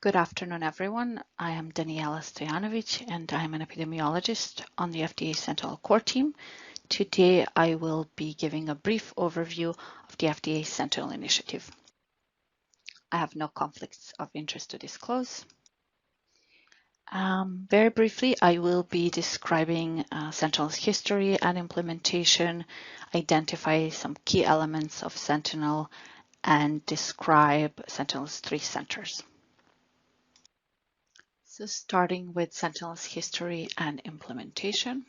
Good afternoon, everyone. I am Danijela Stojanovic, and I am an epidemiologist on the FDA Sentinel core team. Today, I will be giving a brief overview of the FDA Sentinel initiative. I have no conflicts of interest to disclose. Very briefly, I will be describing Sentinel's history and implementation, identify some key elements of Sentinel, and describe Sentinel's 3 centers. So starting with Sentinel's history and implementation.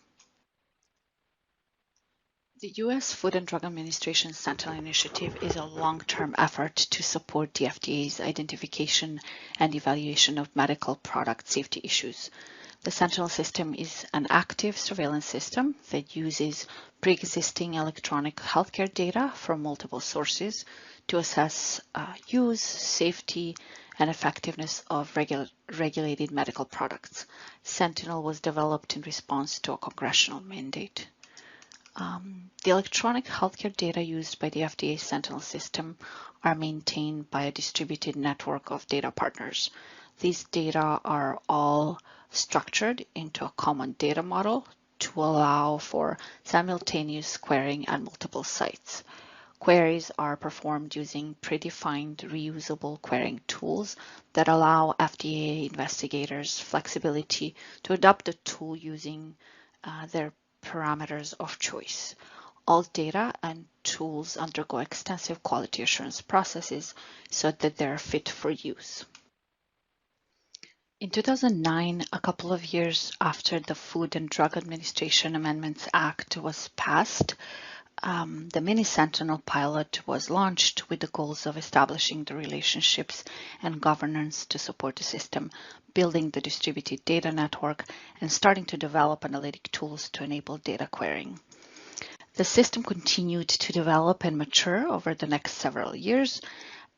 The U.S. Food and Drug Administration Sentinel Initiative is a long-term effort to support the FDA's identification and evaluation of medical product safety issues. The Sentinel system is an active surveillance system that uses pre-existing electronic healthcare data from multiple sources to assess use, safety, and effectiveness of regulated medical products. Sentinel was developed in response to a congressional mandate. The electronic healthcare data used by the FDA Sentinel system are maintained by a distributed network of data partners. These data are all structured into a common data model to allow for simultaneous querying at multiple sites. Queries are performed using predefined reusable querying tools that allow FDA investigators flexibility to adopt the tool using their parameters of choice. All data and tools undergo extensive quality assurance processes so that they're fit for use. In 2009, a couple of years after the Food and Drug Administration Amendments Act was passed, the Mini Sentinel pilot was launched with the goals of establishing the relationships and governance to support the system, building the distributed data network, and starting to develop analytic tools to enable data querying. The system continued to develop and mature over the next several years.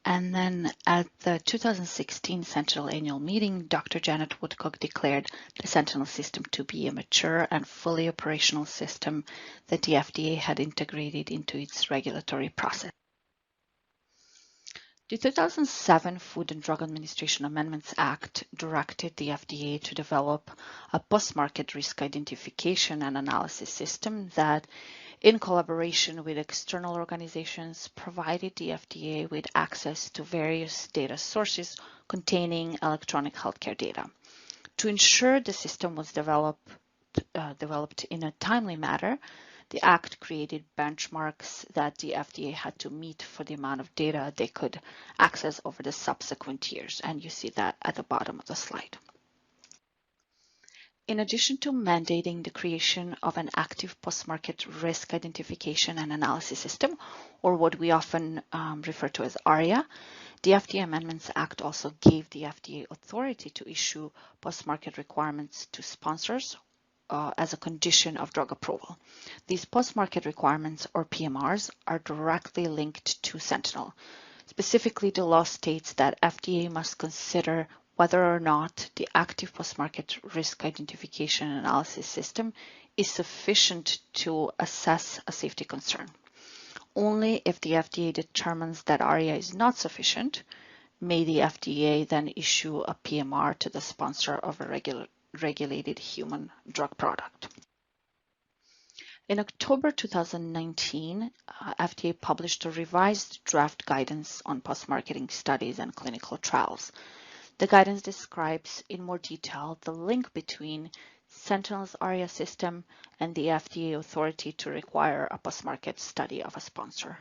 And then at the 2016 Sentinel annual meeting, Dr. Janet Woodcock declared the Sentinel system to be a mature and fully operational system that the FDA had integrated into its regulatory process. The 2007 Food and Drug Administration Amendments Act directed the FDA to develop a post-market risk identification and analysis system that, in collaboration with external organizations, provided the FDA with access to various data sources containing electronic healthcare data. To ensure the system was developed in a timely manner, the Act created benchmarks that the FDA had to meet for the amount of data they could access over the subsequent years, and you see that at the bottom of the slide. In addition to mandating the creation of an active post-market risk identification and analysis system, or what we often refer to as ARIA, the FDA Amendments Act also gave the FDA authority to issue post-market requirements to sponsors as a condition of drug approval. These post-market requirements, or PMRs, are directly linked to Sentinel. Specifically, the law states that FDA must consider whether or not the active post-market risk identification and analysis system is sufficient to assess a safety concern. Only if the FDA determines that ARIA is not sufficient, may the FDA then issue a PMR to the sponsor of a regulated human drug product. In October 2019, FDA published a revised draft guidance on post-marketing studies and clinical trials. The guidance describes in more detail the link between Sentinel's ARIA system and the FDA authority to require a post-market study of a sponsor.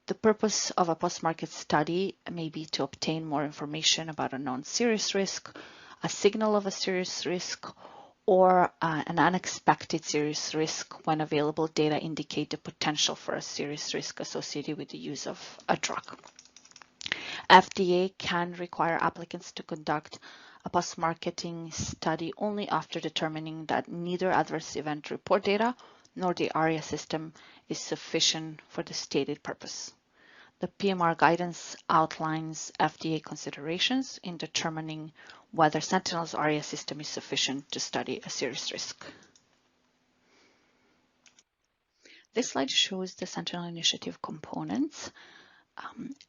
The purpose of a post-market study may be to obtain more information about a known serious risk, a signal of a serious risk, or an unexpected serious risk when available data indicate the potential for a serious risk associated with the use of a drug. FDA can require applicants to conduct a post-marketing study only after determining that neither adverse event report data nor the ARIA system is sufficient for the stated purpose. The PMR guidance outlines FDA considerations in determining whether Sentinel's ARIA system is sufficient to study a serious risk. This slide shows the Sentinel initiative components.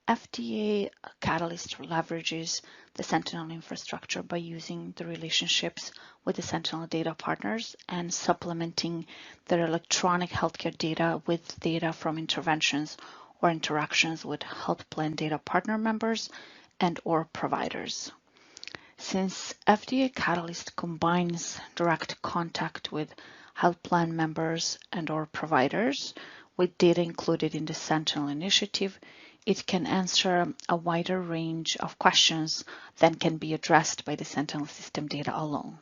FDA Catalyst leverages the Sentinel infrastructure by using the relationships with the Sentinel data partners and supplementing their electronic healthcare data with data from interventions or interactions with health plan data partner members and/or providers. Since FDA Catalyst combines direct contact with health plan members and/or providers with data included in the Sentinel initiative, it can answer a wider range of questions than can be addressed by the Sentinel system data alone.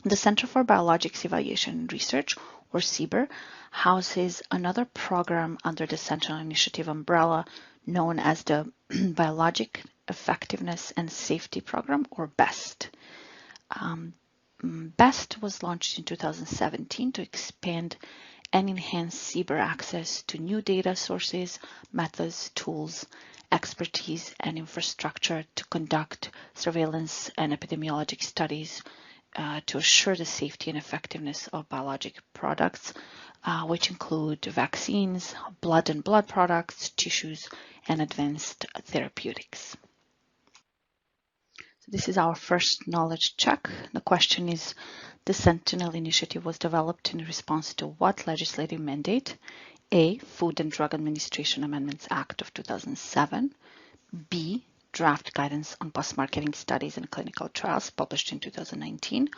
The Center for Biologics Evaluation and Research, or CBER, houses another program under the Sentinel Initiative umbrella known as the Biologic Effectiveness and Safety Program, or BEST. BEST was launched in 2017 to expand and enhance CBER access to new data sources, methods, tools, expertise, and infrastructure to conduct surveillance and epidemiologic studies to assure the safety and effectiveness of biologic products, which include vaccines, blood and blood products, tissues, and advanced therapeutics. So this is our first knowledge check. The question is, the Sentinel initiative was developed in response to what legislative mandate? A, Food and Drug Administration Amendments Act of 2007. B, Draft Guidance on Post-Marketing Studies and Clinical Trials published in 2019.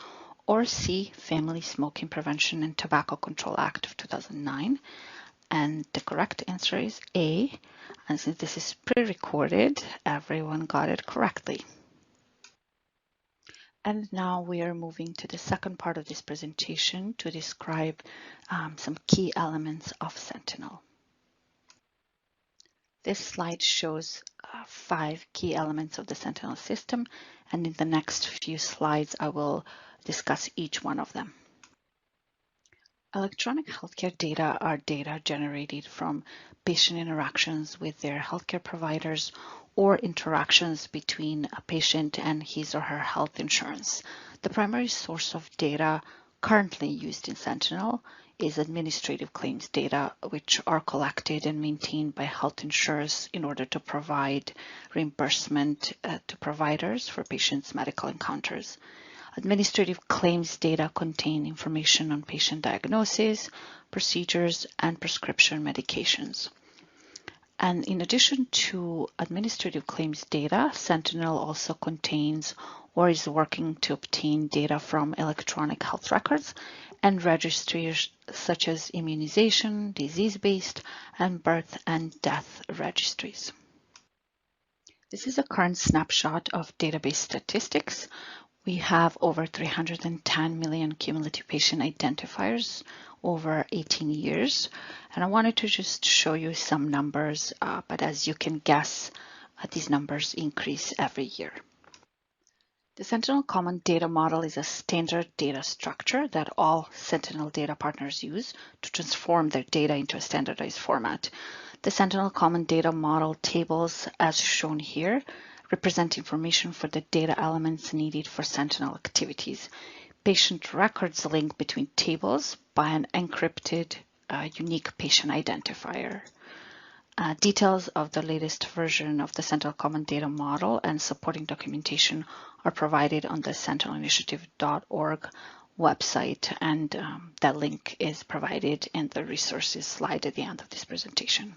Or C, Family Smoking Prevention and Tobacco Control Act of 2009. And the correct answer is A. And since this is pre-recorded, everyone got it correctly. And now we are moving to the second part of this presentation to describe some key elements of Sentinel. This slide shows 5 key elements of the Sentinel system, and in the next few slides I will discuss each one of them. Electronic healthcare data are data generated from patient interactions with their healthcare providers or interactions between a patient and his or her health insurance. The primary source of data currently used in Sentinel is administrative claims data, which are collected and maintained by health insurers in order to provide reimbursement to providers for patients' medical encounters. Administrative claims data contain information on patient diagnosis, procedures, and prescription medications. And in addition to administrative claims data, Sentinel also contains or is working to obtain data from electronic health records and registries such as immunization, disease-based, and birth and death registries. This is a current snapshot of database statistics. We have over 310 million cumulative patient identifiers over 18 years. And I wanted to just show you some numbers, but as you can guess, these numbers increase every year. The Sentinel Common Data Model is a standard data structure that all Sentinel data partners use to transform their data into a standardized format. The Sentinel Common Data Model tables, as shown here, represent information for the data elements needed for Sentinel activities. Patient records link between tables by an encrypted unique patient identifier. Details of the latest version of the Sentinel Common Data Model and supporting documentation are provided on the sentinelinitiative.org website, and that link is provided in the resources slide at the end of this presentation.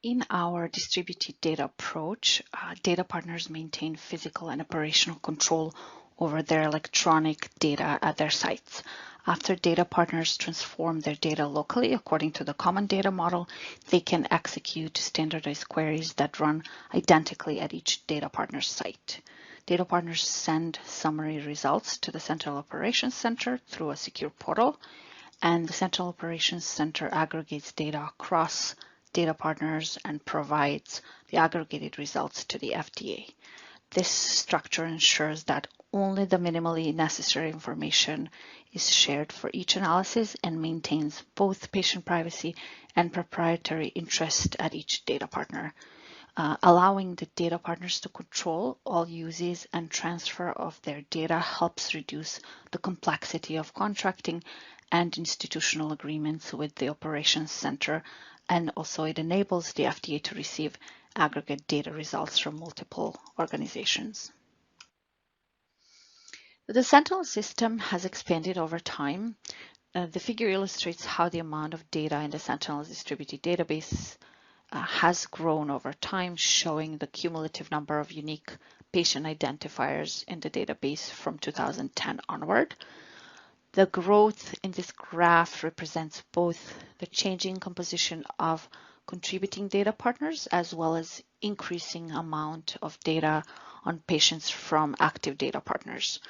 In our distributed data approach, data partners maintain physical and operational control over their electronic data at their sites. After data partners transform their data locally according to the common data model, they can execute standardized queries that run identically at each data partner's site. Data partners send summary results to the Sentinel Operations Center through a secure portal, and the Sentinel Operations Center aggregates data across data partners and provides the aggregated results to the FDA. This structure ensures that only the minimally necessary information is shared for each analysis and maintains both patient privacy and proprietary interest at each data partner. Allowing the data partners to control all uses and transfer of their data helps reduce the complexity of contracting and institutional agreements with the operations center and also it enables the FDA to receive aggregate data results from multiple organizations. The Sentinel system has expanded over time. The figure illustrates how the amount of data in the Sentinel's distributed database has grown over time, showing the cumulative number of unique patient identifiers in the database from 2010 onward. The growth in this graph represents both the changing composition of contributing data partners as well as increasing amount of data on patients from active data partners.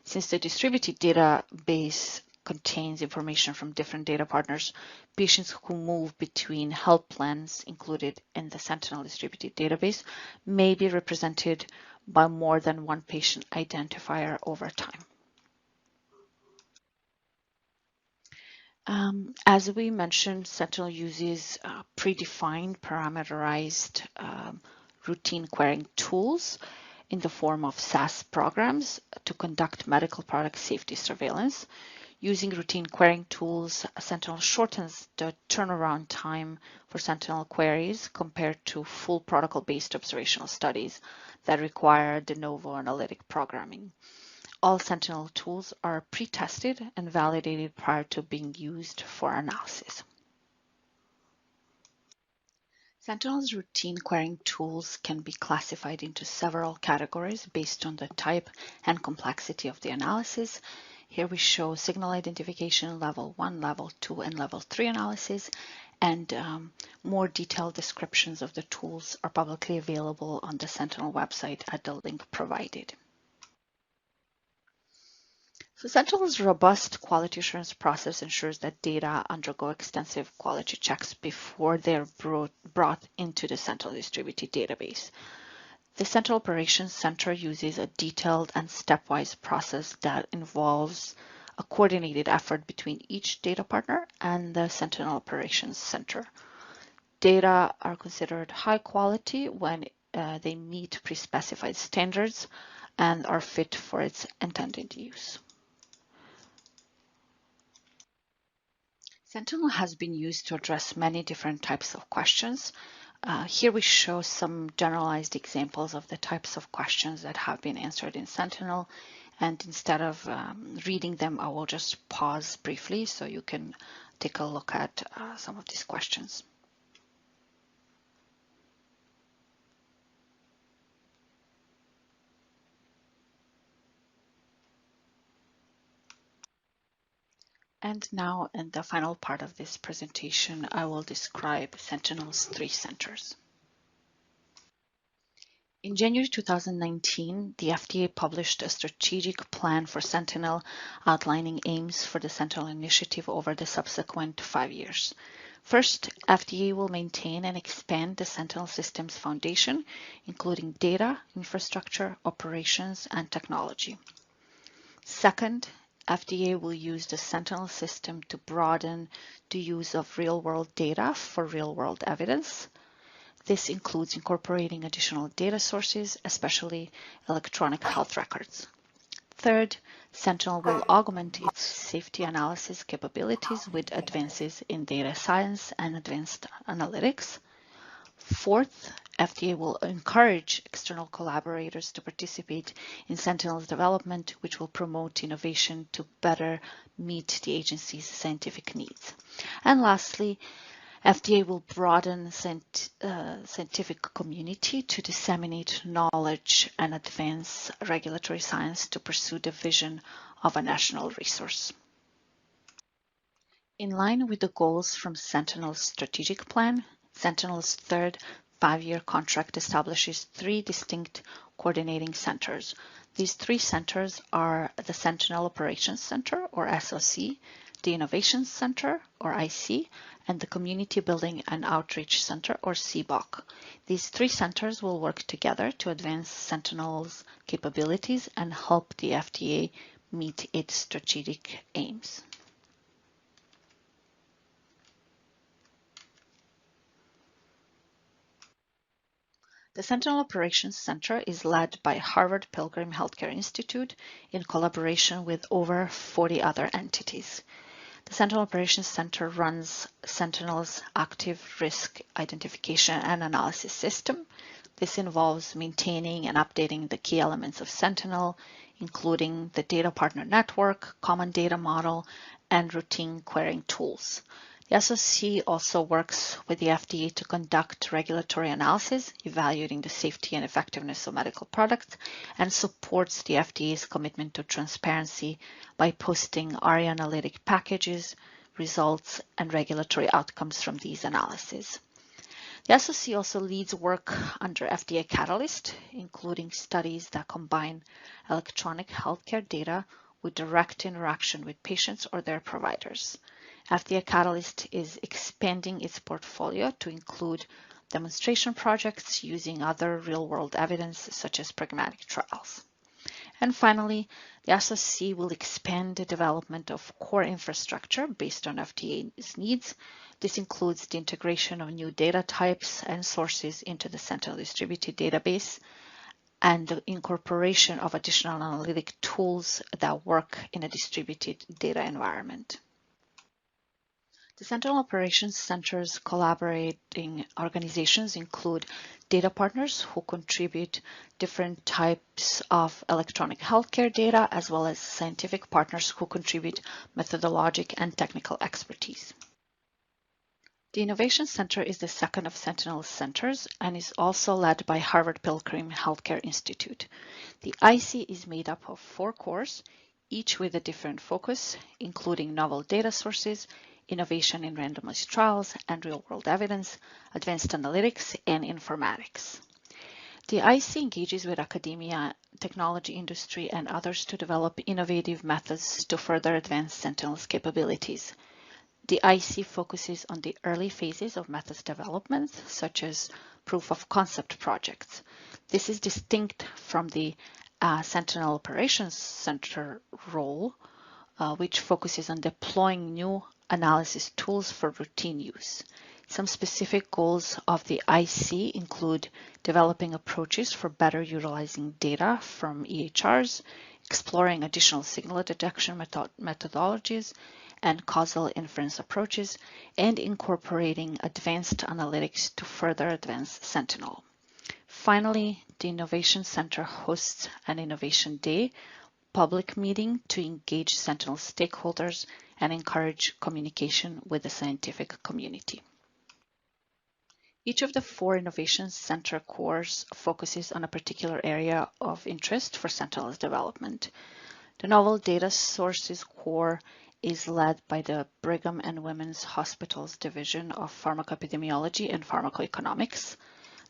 Since the distributed database contains information from different data partners, patients who move between health plans included in the Sentinel distributed database may be represented by more than one patient identifier over time. As we mentioned, Sentinel uses predefined parameterized routine querying tools in the form of SAS programs to conduct medical product safety surveillance. Using routine querying tools, Sentinel shortens the turnaround time for Sentinel queries compared to full protocol-based observational studies that require de novo analytic programming. All Sentinel tools are pre-tested and validated prior to being used for analysis. Sentinel's routine querying tools can be classified into several categories based on the type and complexity of the analysis. Here we show signal identification level 1, level 2, and level 3 analysis, and more detailed descriptions of the tools are publicly available on the Sentinel website at the link provided. So Sentinel's robust quality assurance process ensures that data undergo extensive quality checks before they're brought into the Sentinel distributed database. The Sentinel Operations Center uses a detailed and stepwise process that involves a coordinated effort between each data partner and the Sentinel Operations Center. Data are considered high quality when they meet pre-specified standards and are fit for its intended use. Sentinel has been used to address many different types of questions. Here we show some generalized examples of the types of questions that have been answered in Sentinel. And instead of reading them, I will just pause briefly so you can take a look at some of these questions. And now in the final part of this presentation, I will describe Sentinel's 3 centers. In January 2019, the FDA published a strategic plan for Sentinel outlining aims for the Sentinel initiative over the subsequent 5 years. First, FDA will maintain and expand the Sentinel system's foundation, including data, infrastructure, operations, and technology. Second, FDA will use the Sentinel system to broaden the use of real-world data for real-world evidence. This includes incorporating additional data sources, especially electronic health records. Third, Sentinel will augment its safety analysis capabilities with advances in data science and advanced analytics. Fourth, FDA will encourage external collaborators to participate in Sentinel's development, which will promote innovation to better meet the agency's scientific needs. And lastly, FDA will broaden scientific community to disseminate knowledge and advance regulatory science to pursue the vision of a national resource. In line with the goals from Sentinel's strategic plan, Sentinel's third 5-year contract establishes 3 distinct coordinating centers. These 3 centers are the Sentinel Operations Center, or SOC, the Innovation Center, or IC, and the Community Building and Outreach Center, or CBOC. These 3 centers will work together to advance Sentinel's capabilities and help the FDA meet its strategic aims. The Sentinel Operations Center is led by Harvard Pilgrim Healthcare Institute in collaboration with over 40 other entities. The Sentinel Operations Center runs Sentinel's active risk identification and analysis system. This involves maintaining and updating the key elements of Sentinel, including the data partner network, common data model, and routine querying tools. The SOC also works with the FDA to conduct regulatory analysis, evaluating the safety and effectiveness of medical products, and supports the FDA's commitment to transparency by posting ARIA analytic packages, results, and regulatory outcomes from these analyses. The SOC also leads work under FDA Catalyst, including studies that combine electronic healthcare data with direct interaction with patients or their providers. FDA Catalyst is expanding its portfolio to include demonstration projects using other real-world evidence, such as pragmatic trials. And finally, the SOC will expand the development of core infrastructure based on FDA's needs. This includes the integration of new data types and sources into the Sentinel distributed database and the incorporation of additional analytic tools that work in a distributed data environment. The Sentinel Operations Center's collaborating organizations include data partners who contribute different types of electronic healthcare data, as well as scientific partners who contribute methodologic and technical expertise. The Innovation Center is the second of Sentinel's centers and is also led by Harvard Pilgrim Healthcare Institute. The IC is made up of 4 cores, each with a different focus, including novel data sources, innovation in randomized trials and real-world evidence, advanced analytics, and informatics. The IC engages with academia, technology industry, and others to develop innovative methods to further advance Sentinel's capabilities. The IC focuses on the early phases of methods development, such as proof of concept projects. This is distinct from the Sentinel Operations Center role, which focuses on deploying new analysis tools for routine use. Some specific goals of the IC include developing approaches for better utilizing data from EHRs, exploring additional signal detection methodologies and causal inference approaches, and incorporating advanced analytics to further advance Sentinel. Finally, the Innovation Center hosts an Innovation Day public meeting to engage Sentinel stakeholders and encourage communication with the scientific community. Each of the 4 Innovation Center cores focuses on a particular area of interest for Sentinel's development. The Novel Data Sources core is led by the Brigham and Women's Hospitals Division of Pharmacopidemiology and Pharmacoeconomics.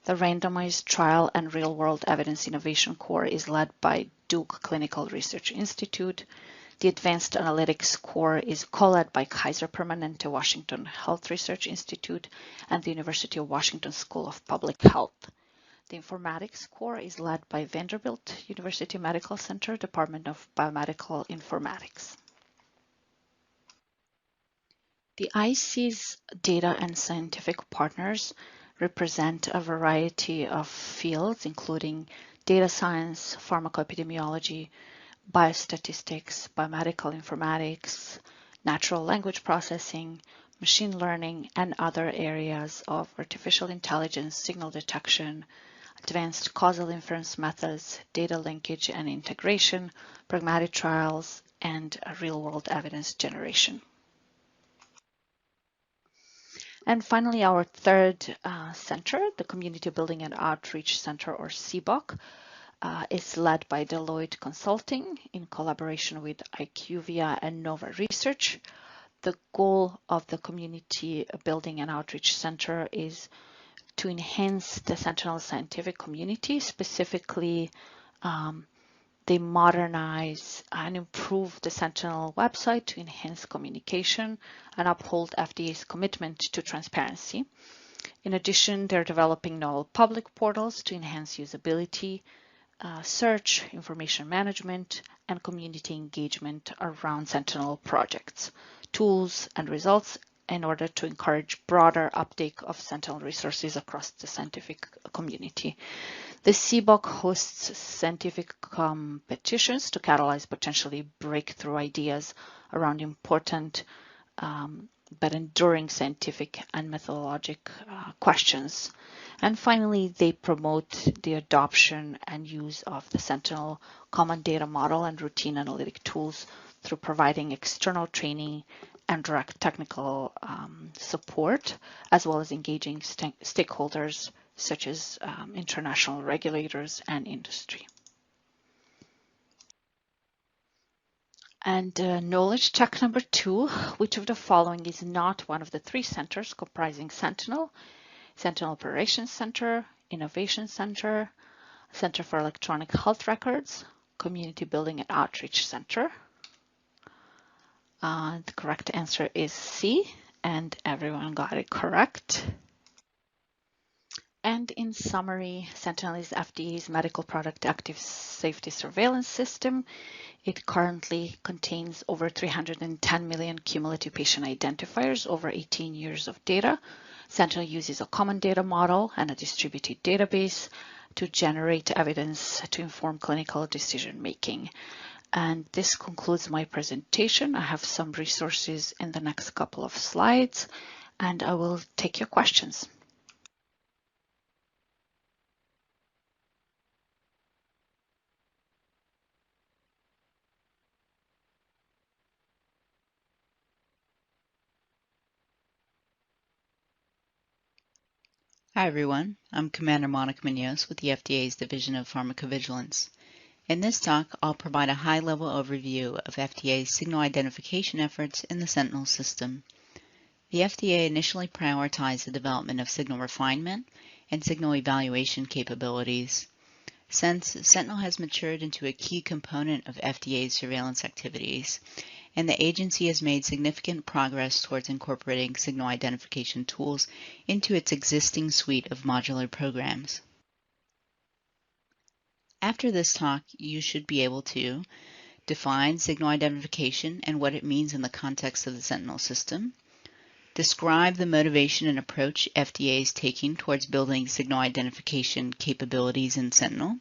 The Randomized Trial and Real-World Evidence Innovation Core is led by Duke Clinical Research Institute. The Advanced Analytics Core is co-led by Kaiser Permanente Washington Health Research Institute and the University of Washington School of Public Health. The Informatics Core is led by Vanderbilt University Medical Center, Department of Biomedical Informatics. The IC's data and scientific partners represent a variety of fields, including data science, pharmacoepidemiology, biostatistics, biomedical informatics, natural language processing, machine learning, and other areas of artificial intelligence, signal detection, advanced causal inference methods, data linkage and integration, pragmatic trials, and real-world evidence generation. And finally, our third center, the Community Building and Outreach Center, or CBOC, is led by Deloitte Consulting in collaboration with IQVIA and Nova Research. The goal of the Community Building and Outreach Center is to enhance the Sentinel scientific community. Specifically, they modernize and improve the Sentinel website to enhance communication and uphold FDA's commitment to transparency. In addition, they're developing novel public portals to enhance usability, search, information management, and community engagement around Sentinel projects, tools, and results in order to encourage broader uptake of Sentinel resources across the scientific community. The CBOC hosts scientific competitions to catalyze potentially breakthrough ideas around important but enduring scientific and methodologic questions. And finally, they promote the adoption and use of the Sentinel Common Data Model and routine analytic tools through providing external training and direct technical support, as well as engaging stakeholders such as international regulators and industry. And knowledge check number 2, which of the following is not one of the 3 centers comprising Sentinel? Sentinel Operations Center, Innovation Center, Center for Electronic Health Records, Community Building and Outreach Center. The correct answer is C, and everyone got it correct. And in summary, Sentinel is FDA's medical product active safety surveillance system. It currently contains over 310 million cumulative patient identifiers over 18 years of data. Sentinel uses a common data model and a distributed database to generate evidence to inform clinical decision making. And this concludes my presentation. I have some resources in the next couple of slides, and I will take your questions. Hi everyone, I'm Commander Monica Muñoz with the FDA's Division of Pharmacovigilance. In this talk, I'll provide a high-level overview of FDA's signal identification efforts in the Sentinel system. The FDA initially prioritized the development of signal refinement and signal evaluation capabilities. Since Sentinel has matured into a key component of FDA's surveillance activities, and the agency has made significant progress towards incorporating signal identification tools into its existing suite of modular programs. After this talk, you should be able to define signal identification and what it means in the context of the Sentinel system, describe the motivation and approach FDA is taking towards building signal identification capabilities in Sentinel,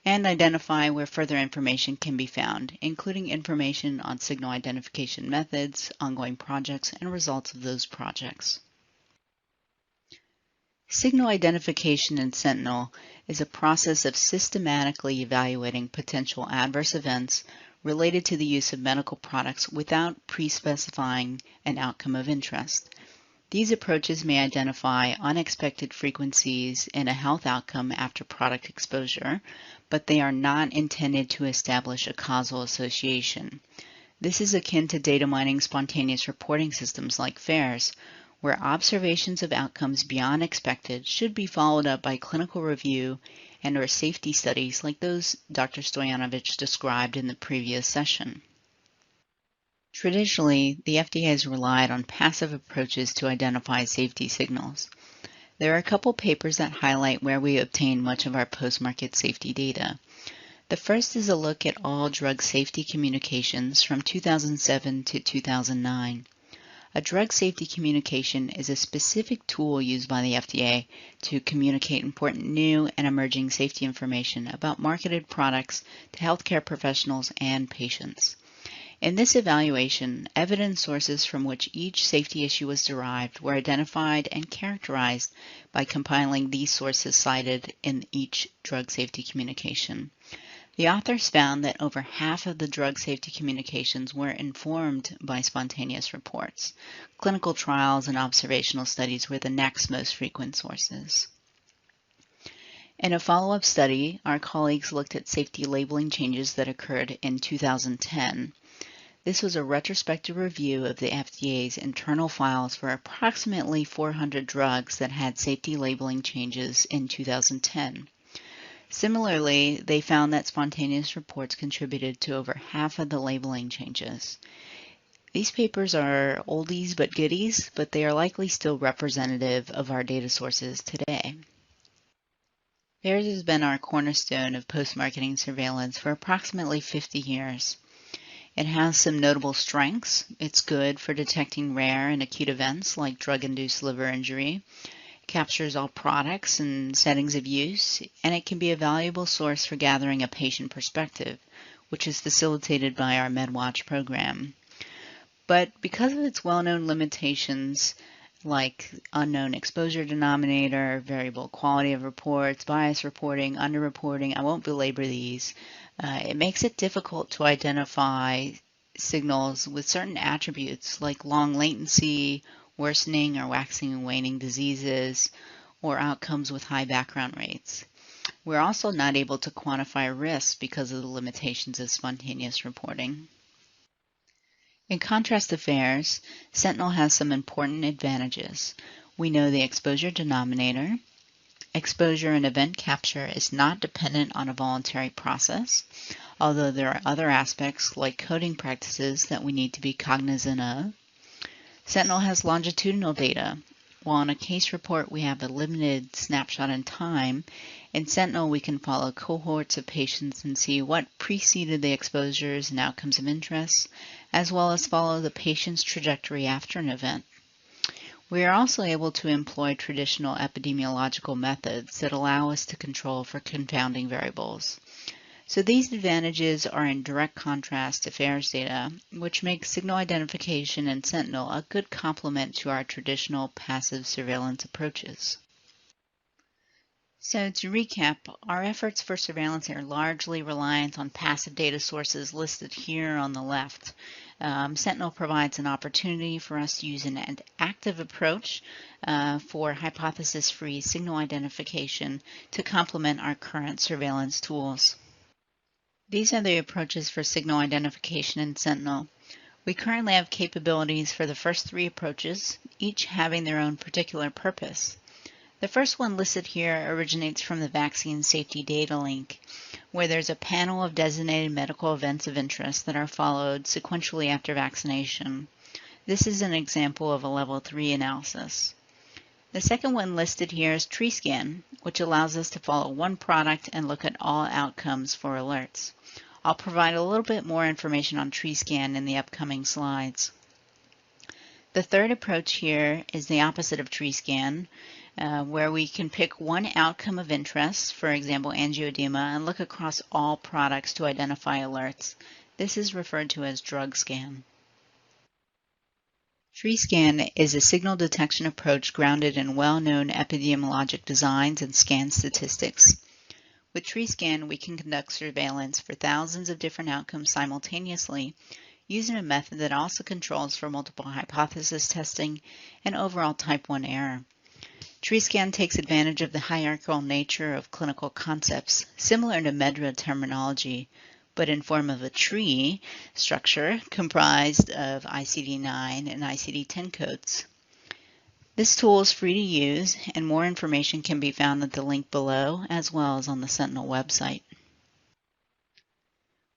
and identify where further information can be found, including information on signal identification methods, ongoing projects, and results of those projects. Signal identification in Sentinel is a process of systematically evaluating potential adverse events related to the use of medical products without pre-specifying an outcome of interest. These approaches may identify unexpected frequencies in a health outcome after product exposure, but they are not intended to establish a causal association. This is akin to data mining spontaneous reporting systems like FAIRS, where observations of outcomes beyond expected should be followed up by clinical review and/or safety studies like those Dr. Stojanovic described in the previous session. Traditionally, the FDA has relied on passive approaches to identify safety signals. There are a couple papers that highlight where we obtain much of our post-market safety data. The first is a look at all drug safety communications from 2007 to 2009. A drug safety communication is a specific tool used by the FDA to communicate important new and emerging safety information about marketed products to healthcare professionals and patients. In this evaluation, evidence sources from which each safety issue was derived were identified and characterized by compiling these sources cited in each drug safety communication. The authors found that over half of the drug safety communications were informed by spontaneous reports. Clinical trials and observational studies were the next most frequent sources. In a follow-up study, our colleagues looked at safety labeling changes that occurred in 2010. This was a retrospective review of the FDA's internal files for approximately 400 drugs that had safety labeling changes in 2010. Similarly, they found that spontaneous reports contributed to over half of the labeling changes. These papers are oldies but goodies, but they are likely still representative of our data sources today. FAIRS has been our cornerstone of post-marketing surveillance for approximately 50 years. It has some notable strengths. It's good for detecting rare and acute events like drug-induced liver injury. It captures all products and settings of use, and it can be a valuable source for gathering a patient perspective, which is facilitated by our MedWatch program. But because of its well-known limitations, like unknown exposure denominator, variable quality of reports, bias reporting, underreporting, I won't belabor these, it makes it difficult to identify signals with certain attributes like long latency, worsening or waxing and waning diseases, or outcomes with high background rates. We're also not able to quantify risks because of the limitations of spontaneous reporting. In contrast to FAIRS, Sentinel has some important advantages. We know the exposure denominator. Exposure and event capture is not dependent on a voluntary process, although there are other aspects like coding practices that we need to be cognizant of. Sentinel has longitudinal data. While in a case report we have a limited snapshot in time, in Sentinel we can follow cohorts of patients and see what preceded the exposures and outcomes of interest, as well as follow the patient's trajectory after an event. We are also able to employ traditional epidemiological methods that allow us to control for confounding variables. So these advantages are in direct contrast to FAIRS data, which makes signal identification in Sentinel a good complement to our traditional passive surveillance approaches. So to recap, our efforts for surveillance are largely reliant on passive data sources listed here on the left. Sentinel provides an opportunity for us to use an active approach for hypothesis-free signal identification to complement our current surveillance tools. These are the approaches for signal identification in Sentinel. We currently have capabilities for the first three approaches, each having their own particular purpose. The first one listed here originates from the Vaccine Safety Data Link, where there's a panel of designated medical events of interest that are followed sequentially after vaccination. This is an example of a level 3 analysis. The second one listed here is TreeScan, which allows us to follow one product and look at all outcomes for alerts. I'll provide a little bit more information on TreeScan in the upcoming slides. The third approach here is the opposite of TreeScan, where we can pick one outcome of interest, for example angioedema, and look across all products to identify alerts. This is referred to as drug scan. TreeScan is a signal detection approach grounded in well-known epidemiologic designs and scan statistics. With TreeScan, we can conduct surveillance for thousands of different outcomes simultaneously using a method that also controls for multiple hypothesis testing and overall type 1 error. TreeScan takes advantage of the hierarchical nature of clinical concepts, similar to MEDRA terminology, but in form of a tree structure comprised of ICD-9 and ICD-10 codes. This tool is free to use, and more information can be found at the link below, as well as on the Sentinel website.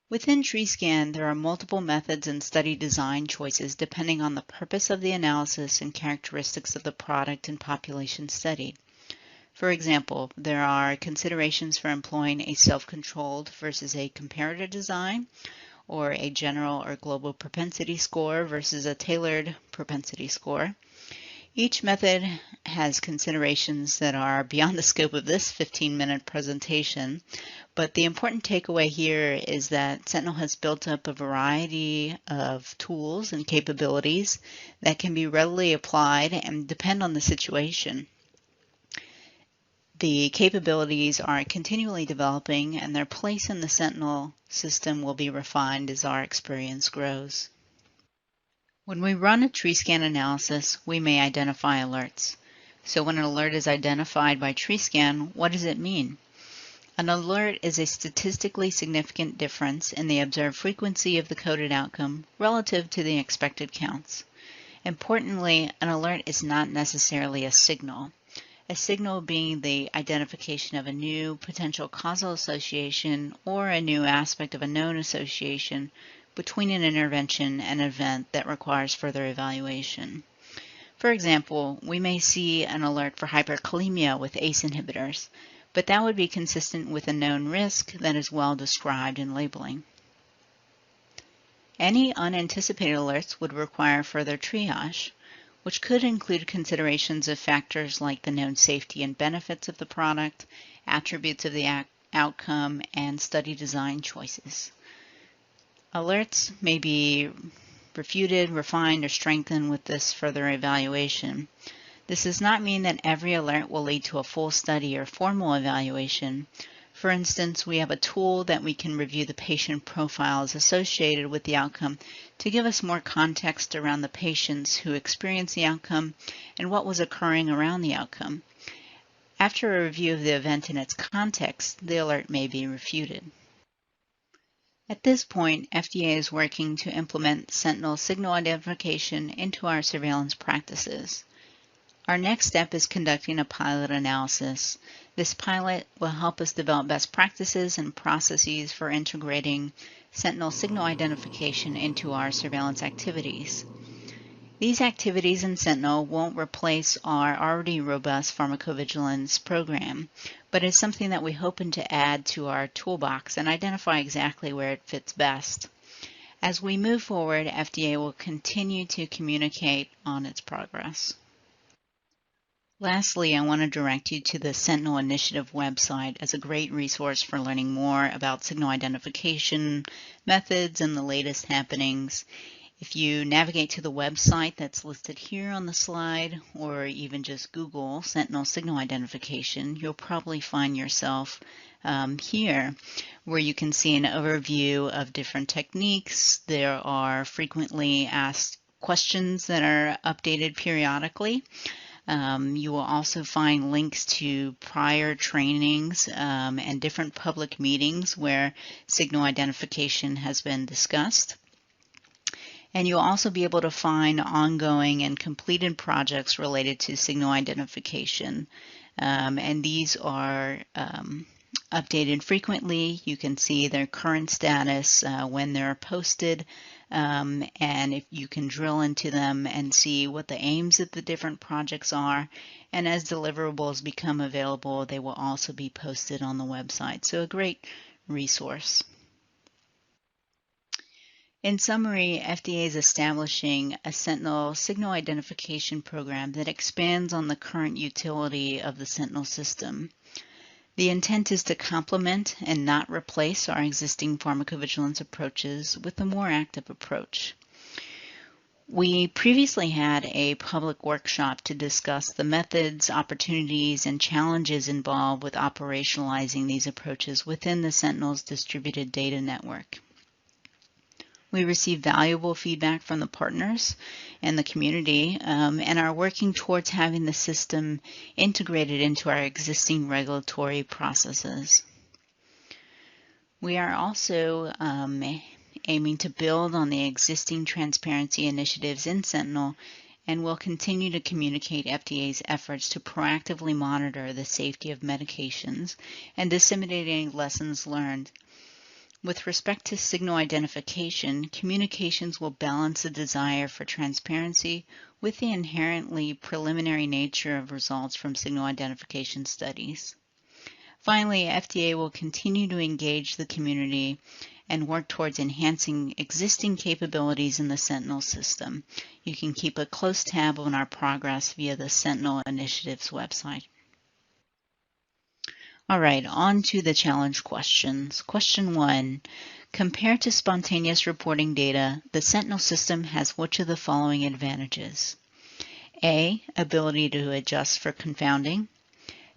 Within TreeScan, there are multiple methods and study design choices depending on the purpose of the analysis and characteristics of the product and population studied. For example, there are considerations for employing a self-controlled versus a comparator design, or a general or global propensity score versus a tailored propensity score. Each method has considerations that are beyond the scope of this 15-minute presentation, but the important takeaway here is that Sentinel has built up a variety of tools and capabilities that can be readily applied and depend on the situation. The capabilities are continually developing, and their place in the Sentinel system will be refined as our experience grows. When we run a TreeScan analysis, we may identify alerts. So when an alert is identified by TreeScan, what does it mean? An alert is a statistically significant difference in the observed frequency of the coded outcome relative to the expected counts. Importantly, an alert is not necessarily a signal. A signal being the identification of a new potential causal association or a new aspect of a known association between an intervention and an event that requires further evaluation. For example, we may see an alert for hyperkalemia with ACE inhibitors, but that would be consistent with a known risk that is well described in labeling. Any unanticipated alerts would require further triage, which could include considerations of factors like the known safety and benefits of the product, attributes of the outcome, and study design choices. Alerts may be refuted, refined, or strengthened with this further evaluation. This does not mean that every alert will lead to a full study or formal evaluation. For instance, we have a tool that we can review the patient profiles associated with the outcome to give us more context around the patients who experienced the outcome and what was occurring around the outcome. After a review of the event in its context, the alert may be refuted. At this point, FDA is working to implement Sentinel signal identification into our surveillance practices. Our next step is conducting a pilot analysis. This pilot will help us develop best practices and processes for integrating Sentinel signal identification into our surveillance activities. These activities in Sentinel won't replace our already robust pharmacovigilance program, but is something that we hope to add to our toolbox and identify exactly where it fits best. As we move forward, FDA will continue to communicate on its progress. Lastly, I want to direct you to the Sentinel Initiative website as a great resource for learning more about signal identification methods and the latest happenings. If you navigate to the website that's listed here on the slide, or even just Google Sentinel signal identification, you'll probably find yourself here, where you can see an overview of different techniques. There are frequently asked questions that are updated periodically. You will also find links to prior trainings and different public meetings where signal identification has been discussed. And you'll also be able to find ongoing and completed projects related to signal identification. And these are updated frequently. You can see their current status when they're posted, and if you can drill into them and see what the aims of the different projects are. And as deliverables become available, they will also be posted on the website. So a great resource. In summary, FDA is establishing a Sentinel signal identification program that expands on the current utility of the Sentinel system. The intent is to complement and not replace our existing pharmacovigilance approaches with a more active approach. We previously had a public workshop to discuss the methods, opportunities, and challenges involved with operationalizing these approaches within the Sentinel's distributed data network. We received valuable feedback from the partners and the community and are working towards having the system integrated into our existing regulatory processes. We are also aiming to build on the existing transparency initiatives in Sentinel and will continue to communicate FDA's efforts to proactively monitor the safety of medications and disseminating lessons learned. With respect to signal identification, communications will balance the desire for transparency with the inherently preliminary nature of results from signal identification studies. Finally, FDA will continue to engage the community and work towards enhancing existing capabilities in the Sentinel system. You can keep a close tab on our progress via the Sentinel Initiative's website. All right, on to the challenge questions. Question 1, compared to spontaneous reporting data, the Sentinel system has which of the following advantages? A, ability to adjust for confounding.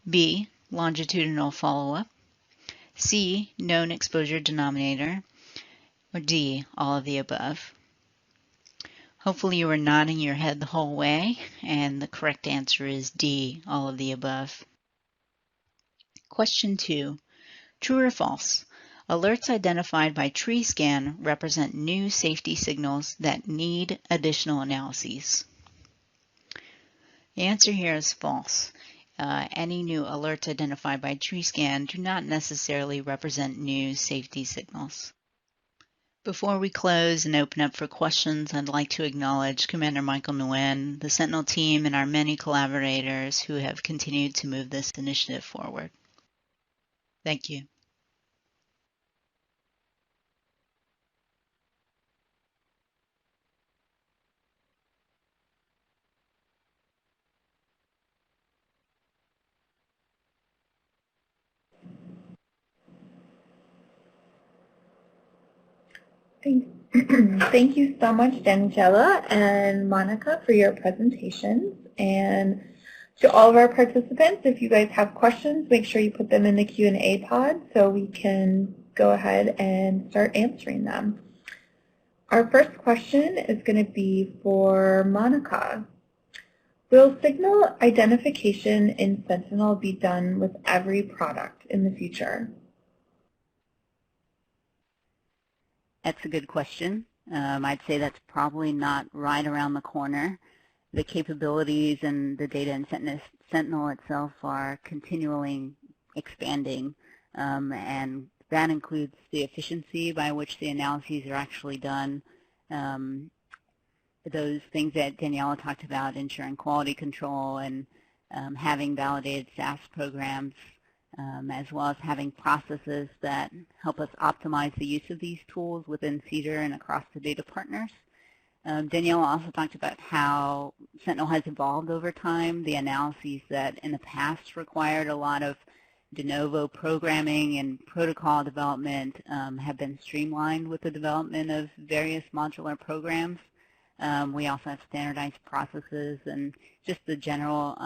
B, longitudinal follow-up. C, known exposure denominator. Or D, all of the above. Hopefully you were nodding your head the whole way, and the correct answer is D, all of the above. Question 2, true or false? Alerts identified by TreeScan represent new safety signals that need additional analyses. The answer here is false. Any new alerts identified by TreeScan do not necessarily represent new safety signals. Before we close and open up for questions, I'd like to acknowledge Commander Michael Nguyen, the Sentinel team, and our many collaborators who have continued to move this initiative forward. Thank you. Thank you so much, Danijela and Monica, for your presentations. And to all of our participants, if you guys have questions, make sure you put them in the Q&A pod so we can go ahead and start answering them. Our first question is going to be for Monica. Will signal identification in Sentinel be done with every product in the future? That's a good question. I'd say that's probably not right around the corner. The capabilities and the data in Sentinel itself are continually expanding, and that includes the efficiency by which the analyses are actually done, those things that Danijela talked about, ensuring quality control and having validated SAS programs, as well as having processes that help us optimize the use of these tools within CDER and across the data partners. Danijela also talked about how Sentinel has evolved over time. The analyses that in the past required a lot of de novo programming and protocol development have been streamlined with the development of various modular programs. We also have standardized processes and just the general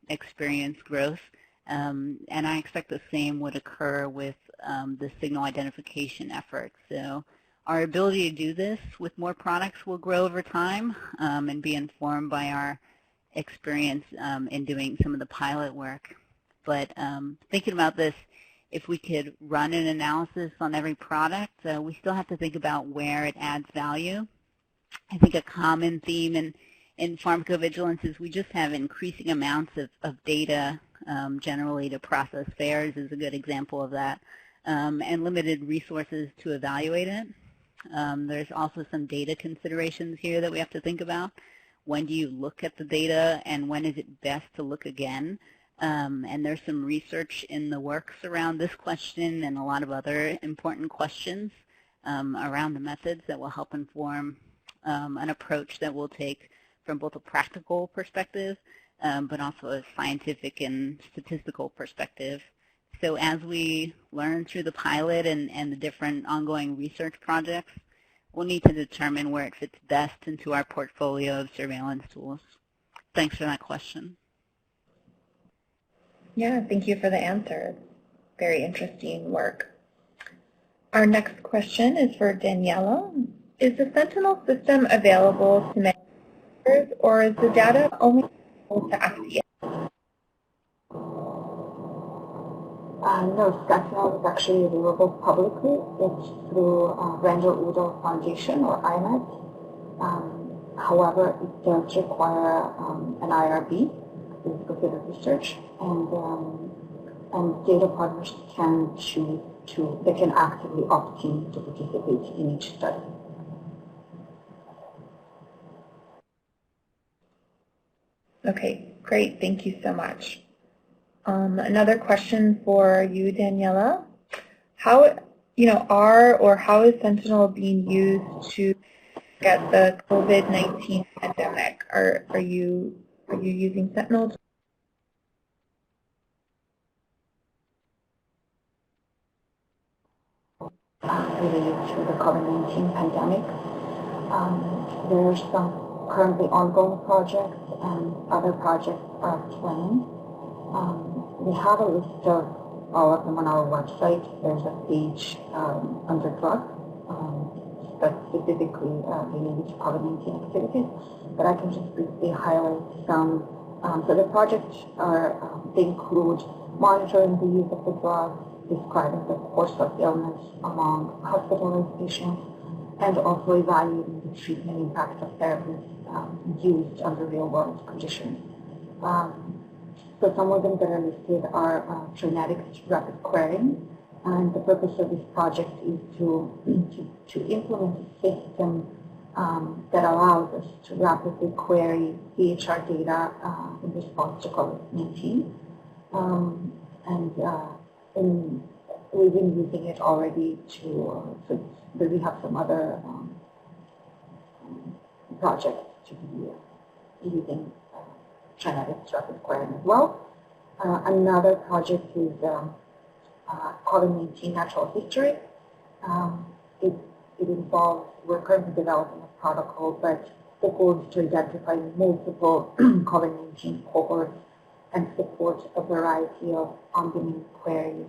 experience growth. And I expect the same would occur with the signal identification efforts. So our ability to do this with more products will grow over time and be informed by our experience in doing some of the pilot work. But thinking about this, if we could run an analysis on every product, we still have to think about where it adds value. I think a common theme in pharmacovigilance is we just have increasing amounts of data generally to process FAERS is a good example of that, and limited resources to evaluate it. There's also some data considerations here that we have to think about. When do you look at the data and when is it best to look again? And there's some research in the works around this question and a lot of other important questions around the methods that will help inform an approach that we'll take from both a practical perspective but also a scientific and statistical perspective. So as we learn through the pilot and the different ongoing research projects, we'll need to determine where it fits best into our portfolio of surveillance tools. Thanks for that question. Yeah, thank you for the answer. Very interesting work. Our next question is for Danijela. Is the Sentinel system available to many users, or is the data only available to FDA? No, Sentinel is actually available publicly. It's through Randall Udall Foundation, or IMED. However, it does require an IRB, physical data research, and data partners can choose they can actively opt in to participate in each study. Okay, great. Thank you so much. Another question for you, Danijela. How, how is Sentinel being used to get the COVID-19 pandemic? Are you using Sentinel? Related to the COVID-19 pandemic, there's some currently ongoing projects and other projects are planned. We have a list of all of them on our website. There's a page under drug that's specifically related to COVID-19 activities, but I can just briefly highlight some. So the projects they include monitoring the use of the drug, describing the course of illness among hospitalized patients, and also evaluating the treatment impact of therapies used under real-world conditions. So some of them that are listed are genetics rapid querying, and the purpose of this project is to implement a system that allows us to rapidly query EHR data in response to COVID-19. We've been using it already but we have some other projects to be using genetics rapid querying as well. Another project is COVID-19 natural history. it involves, we're currently developing a protocol, but the goal is to identify multiple COVID-19 cohorts and support a variety of ongoing queries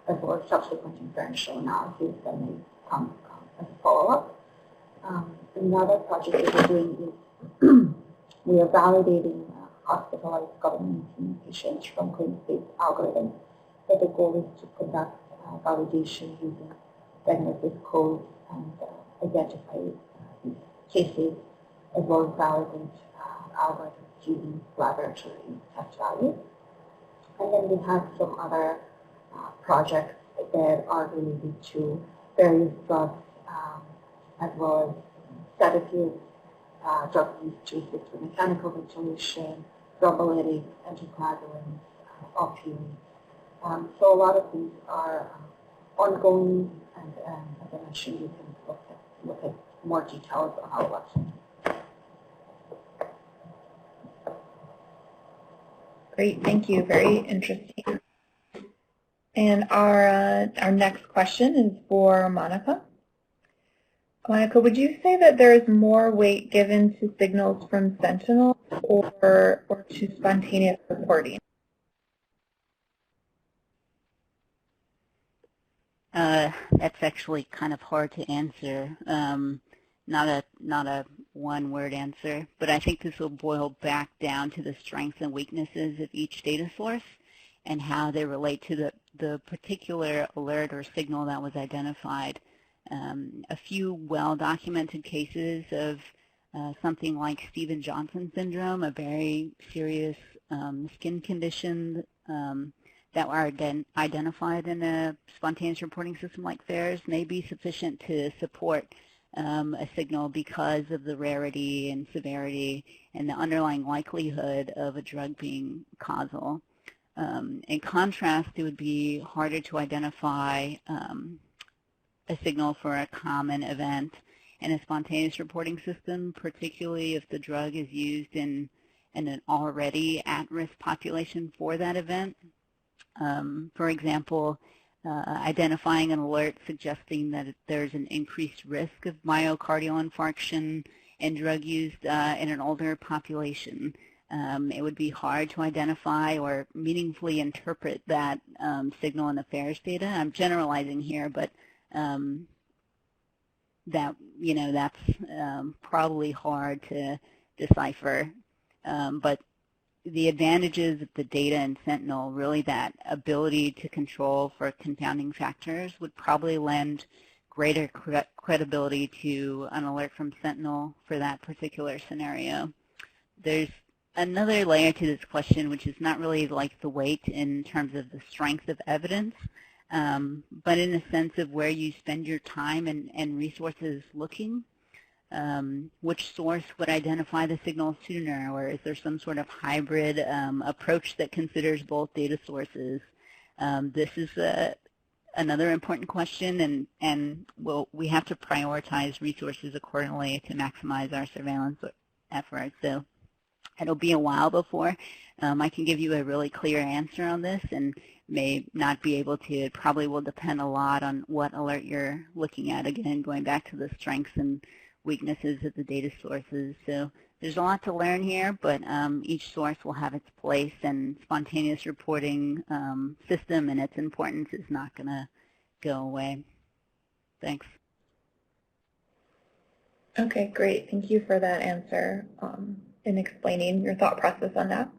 as well as subsequent inferential analysis that may come as a follow-up. Another project that we're doing is we are validating hospitalized COVID-19 patients from claims-based algorithms. So the goal is to conduct validation using diagnosis codes and identify these cases as well as validate algorithms using laboratory test values. And then we have some other projects that are related to various drugs as well as sedatives, drug use to assist with mechanical ventilation, thrombolytics, anticoagulants, opioids. So a lot of these are ongoing, and as I mentioned, you can look at more details on our website. Great, thank you. Very interesting. And our next question is for Monica. Monica, would you say that there is more weight given to signals from Sentinel or to spontaneous reporting? That's actually kind of hard to answer. Not a one-word answer, but I think this will boil back down to the strengths and weaknesses of each data source and how they relate to the particular alert or signal that was identified. A few well-documented cases of something like Stevens-Johnson syndrome, a very serious skin condition that are identified in a spontaneous reporting system like FAERS, may be sufficient to support a signal because of the rarity and severity and the underlying likelihood of a drug being causal. In contrast, it would be harder to identify a signal for a common event in a spontaneous reporting system, particularly if the drug is used in an already at-risk population for that event. For example, identifying an alert suggesting that there's an increased risk of myocardial infarction and drug use in an older population. It would be hard to identify or meaningfully interpret that signal in the FAERS data. I'm generalizing here, but that's probably hard to decipher. But the advantages of the data in Sentinel, really that ability to control for confounding factors, would probably lend greater credibility to an alert from Sentinel for that particular scenario. There's another layer to this question, which is not really like the weight in terms of the strength of evidence, but in the sense of where you spend your time and resources looking. Which source would identify the signal sooner, or is there some sort of hybrid approach that considers both data sources? This is another important question, and we have to prioritize resources accordingly to maximize our surveillance efforts. So it'll be a while before I can give you a really clear answer on this, and may not be able to. It probably will depend a lot on what alert you're looking at. Again, going back to the strengths and weaknesses of the data sources. So there's a lot to learn here, but each source will have its place, and spontaneous reporting system and its importance is not going to go away. Thanks. Okay, great. Thank you for that answer and explaining your thought process on that.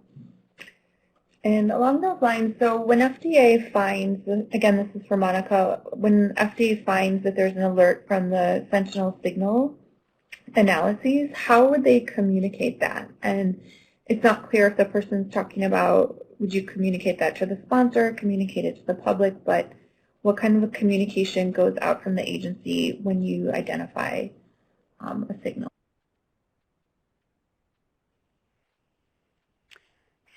And along those lines, so when FDA finds, again, this is for Monica, when FDA finds that there's an alert from the Sentinel signal analyses, how would they communicate that? And it's not clear if the person's talking about, would you communicate that to the sponsor, communicate it to the public, but what kind of a communication goes out from the agency when you identify a signal?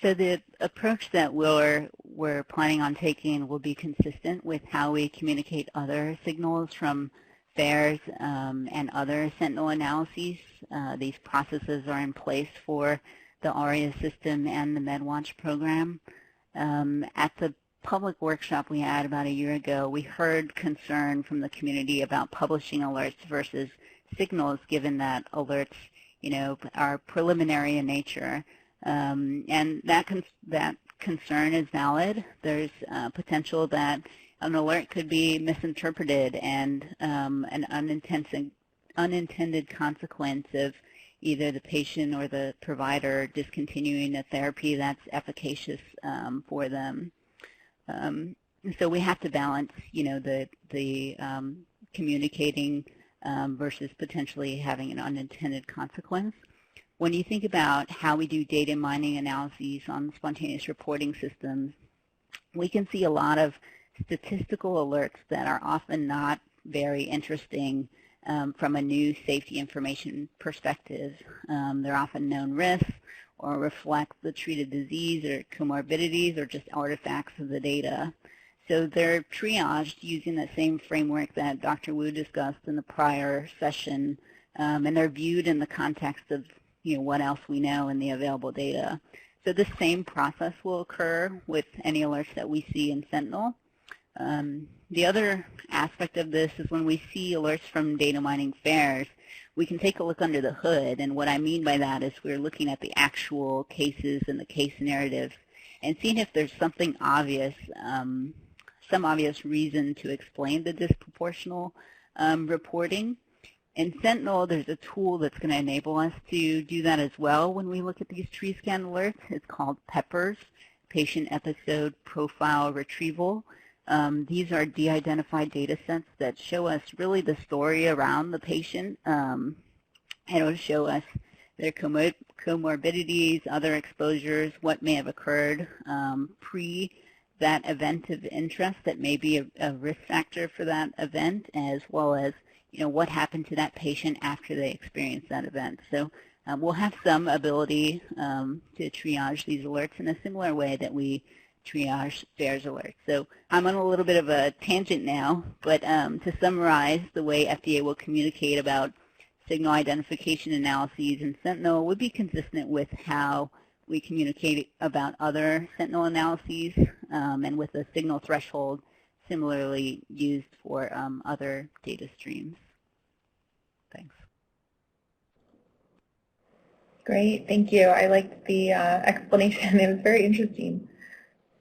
So the approach that we're planning on taking will be consistent with how we communicate other signals from FAERS and other Sentinel analyses. These processes are in place for the ARIA system and the MedWatch program. At the public workshop we had about a year ago, we heard concern from the community about publishing alerts versus signals, given that alerts, are preliminary in nature, and that concern is valid. There's potential that an alert could be misinterpreted and an unintended consequence of either the patient or the provider discontinuing a therapy that's efficacious for them. So we have to balance, the communicating versus potentially having an unintended consequence. When you think about how we do data mining analyses on spontaneous reporting systems, we can see a lot of statistical alerts that are often not very interesting from a new safety information perspective. They're often known risks or reflect the treated disease or comorbidities or just artifacts of the data. So they're triaged using the same framework that Dr. Wu discussed in the prior session, and they're viewed in the context of what else we know in the available data. So this same process will occur with any alerts that we see in Sentinel. The other aspect of this is when we see alerts from data mining fairs, we can take a look under the hood, and what I mean by that is we're looking at the actual cases and the case narratives and seeing if there's something obvious, some obvious reason to explain the disproportional reporting. In Sentinel, there's a tool that's going to enable us to do that as well when we look at these TreeScan alerts. It's called PEPPERS, Patient Episode Profile Retrieval. These are de-identified data sets that show us really the story around the patient. It'll show us their comorbidities, other exposures, what may have occurred pre that event of interest that may be a risk factor for that event, as well as what happened to that patient after they experienced that event. So we'll have some ability to triage these alerts in a similar way that we triage FAERS alerts. So I'm on a little bit of a tangent now, but to summarize, the way FDA will communicate about signal identification analyses in Sentinel would be consistent with how we communicate about other Sentinel analyses and with a signal threshold similarly used for other data streams. Thanks. Great, thank you. I liked the explanation. It was very interesting.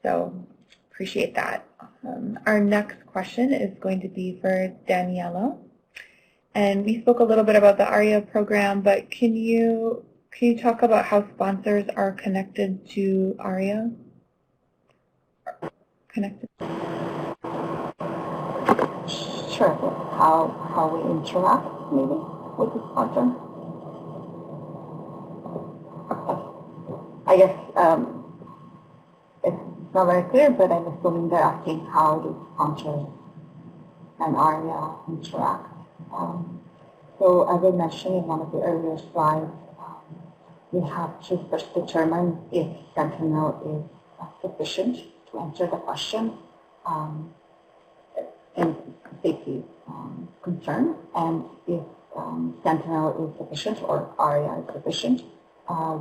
So appreciate that. Our next question is going to be for Danijela. And we spoke a little bit about the ARIA program, but can you talk about how sponsors are connected to ARIA? Sure. How we interact maybe with the sponsor. I guess it's not very clear, but I'm assuming they're asking how the sponsors and ARIA interact. So as I mentioned in one of the earlier slides, we have to first determine if Sentinel is sufficient to answer the question in safety concern, and if Sentinel is sufficient or ARIA is sufficient,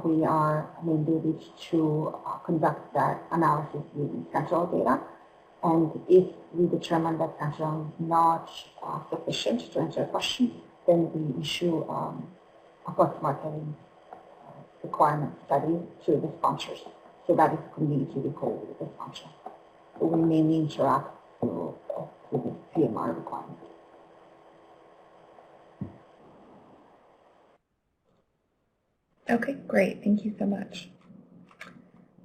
we are mandated to conduct that analysis using Sentinel data. And if we determine that Sentinel is not sufficient to answer the question, then we issue a post-marketing requirement study to the sponsors. So that is communicated with the sponsor. So we mainly interact with the CMR requirement. Okay, great. Thank you so much.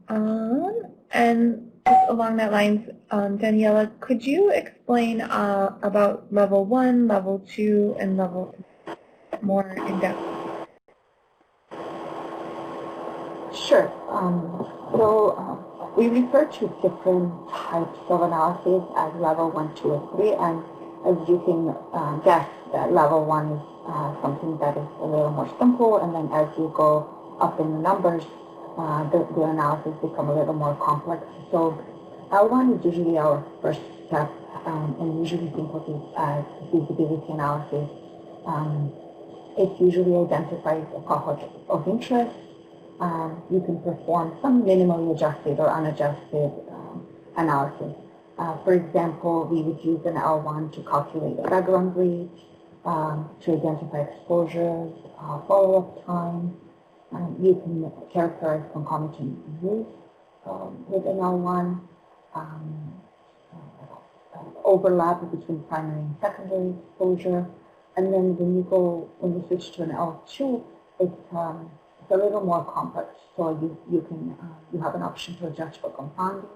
And just along that lines, Danijela, could you explain about level 1, level 2, and level 3 more in depth? Sure. So we refer to different types of analyses as level 1, 2, and 3, and as you can guess, that level 1 is something that is a little more simple, and then as you go up in the numbers, the analysis become a little more complex. So L1 is usually our first step, and usually think of it as feasibility analysis. It usually identifies a cohort of interest. You can perform some minimally adjusted or unadjusted analysis. For example, we would use an L1 to calculate the drug run rate, to identify exposures, follow-up time. You can characterize concomitant use with an L1, overlap between primary and secondary exposure. And then when you switch to an L2, it's a little more complex. So you have an option to adjust for compounding.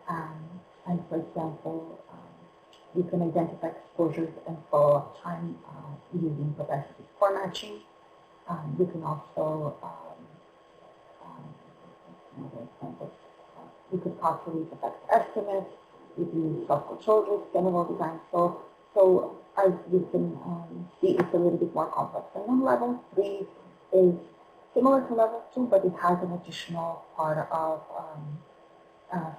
And for example, you can identify exposures and follow-up time using propensity score matching. You can also, you could calculate effect estimates. You can use self-controlled risk interval design. So as you can see, it's a little bit more complex. And then level 3 is similar to level 2, but it has an additional part of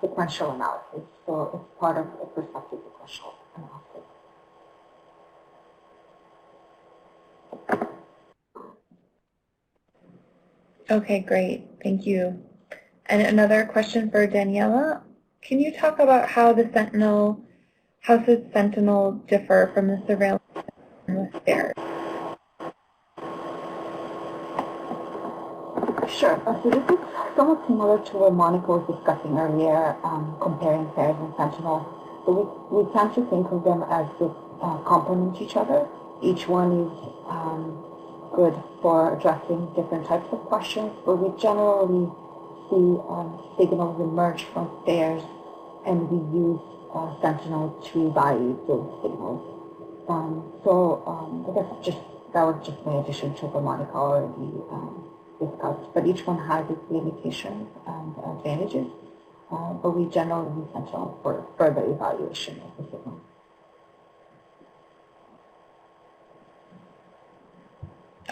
sequential analysis. So it's part of a prospective sequential analysis. Okay, great. Thank you. And another question for Danijela. Can you talk about how the Sentinel differ from the surveillance with SBIA? Sure. So this is somewhat similar to what Monica was discussing earlier, comparing FAIRS and Sentinel. So we tend to think of them as they complement each other. Each one is good for addressing different types of questions, but we generally see signals emerge from FAIRS, and we use Sentinel to evaluate those signals. I guess that was just my addition to what Monica already discussed. But each one has its limitations and advantages, but we generally use Sentinel for further evaluation of the signal.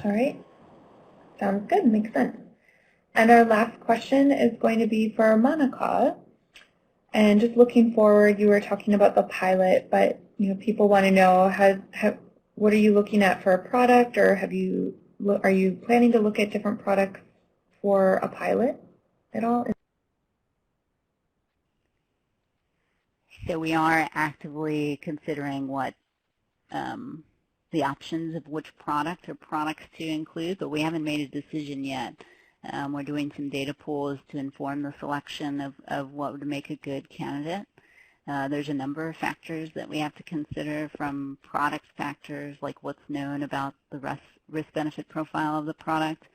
All right. Sounds good. Makes sense. And our last question is going to be for Monica. And just looking forward, you were talking about the pilot, but people want to know what are you looking at for a product, or are you planning to look at different products for a pilot at all? So we are actively considering what the options of which product or products to include, but we haven't made a decision yet. We're doing some data pools to inform the selection of what would make a good candidate. There's a number of factors that we have to consider, from product factors like what's known about the risk-benefit profile of the product,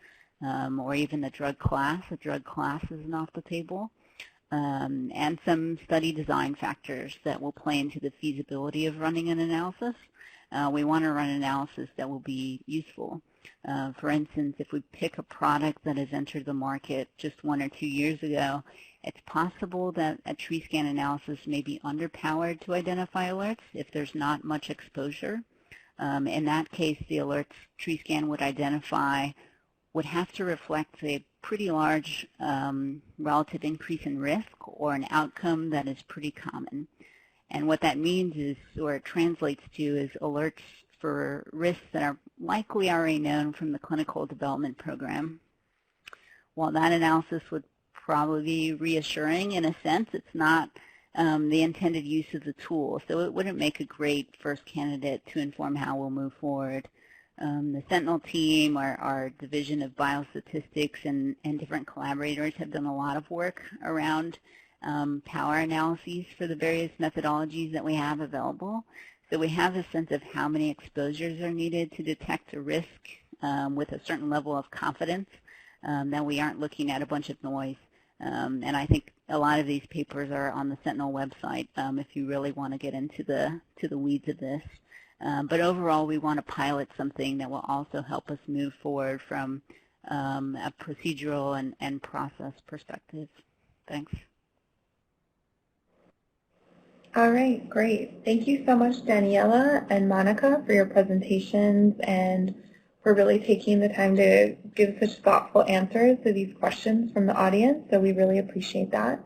or even the drug class. The drug class isn't off the table. And some study design factors that will play into the feasibility of running an analysis. We want to run an analysis that will be useful. For instance, if we pick a product that has entered the market just 1 or 2 years ago, it's possible that a TreeScan analysis may be underpowered to identify alerts if there's not much exposure. In that case, the alerts TreeScan would identify would have to reflect a pretty large relative increase in risk, or an outcome that is pretty common. And what that means is, or it translates to, is alerts for risks that are likely already known from the clinical development program. While that analysis would probably be reassuring in a sense, it's not the intended use of the tool, so it wouldn't make a great first candidate to inform how we'll move forward. The Sentinel team, our division of biostatistics, and different collaborators have done a lot of work around power analyses for the various methodologies that we have available. So we have a sense of how many exposures are needed to detect a risk with a certain level of confidence, that we aren't looking at a bunch of noise. And I think a lot of these papers are on the Sentinel website if you really want to get into the weeds of this. But overall, we want to pilot something that will also help us move forward from a procedural and process perspective. Thanks. All right, great. Thank you so much, Danijela and Monica, for your presentations and for really taking the time to give such thoughtful answers to these questions from the audience. So we really appreciate that.